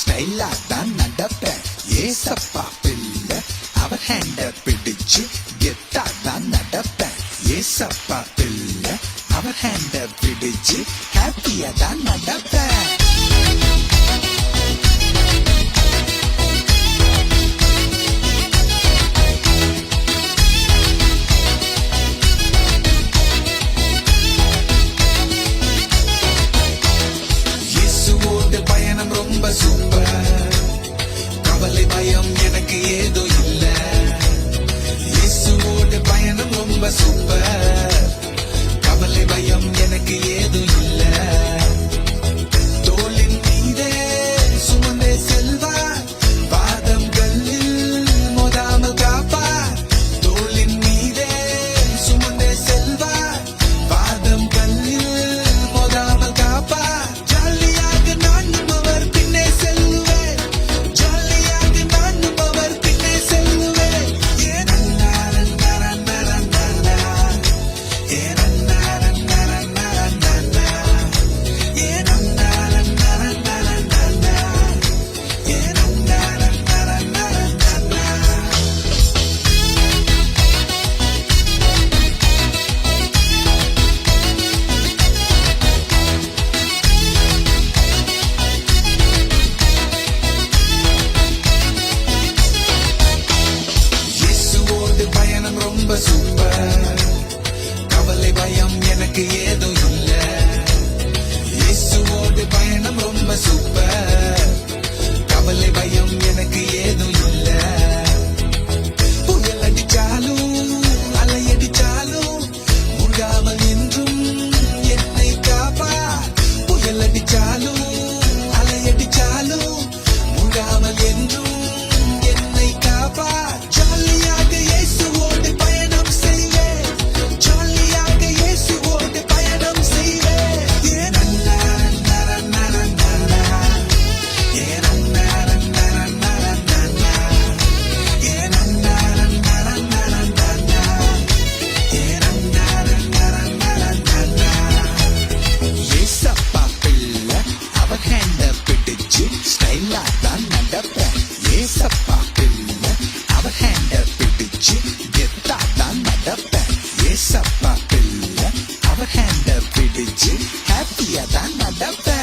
ஸ்டைலா தான் நடப்பேன். ஏசப்பா பிள்ளை அவர் ஹேண்ட பிடிச்சு கெத்தா தான் நடப்பேன். ஏசப்பா பிள்ளை அவர் ஹேண்ட பிடிச்சு ஹாப்பியா தான் நடப்பேன். பயணம் ரொம்ப சூப்பர், கவலை பயம் எனக்கு ஏதோ இல்ல. இயேசுவோட பயணம் ரொம்ப சூப்பர், கவலை பயம் எனக்கு ஏதோ இல்ல. தோளின் மீதே சுமந்தே செல்வார், பாதங்களில் மோதாமல் காப்பார். தோளின் மீதே சுமந்தே செல்வார், பாதம் கல்லில் மோதாமல் காப்பார். ரொம்ப சூப்பர், கவலை பயம் எனக்கு ஏதோ இல்ல. இயேசுவோட பயணம் ரொம்ப சூப்பர், கவலை பயம் எனக்கு ஏதோ இல்ல. புயல் அடிச்சாலும் அலை அடிச்சாலும் முழுகாமல் என்றும் என்னை காப்பார். புயல் அடிச்சாலும் அலை அடிச்சாலும் முழுகாமல் என்றும் என்னை காப்பார். ஜாலியாக இயேசுவோடு பயணம் செய்வேன், ஜாலியாக இயேசுவோடு பயணம் செய்வேன். ஏசப்பா பிள்ளை அவர் ஹேண்ட பிடிச்சு ஸ்டைலா தான் நடப்பேன். ஏசப்பா பிள்ளை அவர் ஹேண்ட பிடிச்சு கெத்தா தான் நடப்பேன். ஏசப்பா பிள்ளை அவர் ஹேண்ட பிடிச்சு ஹாப்பியா தான் நடப்பேன்.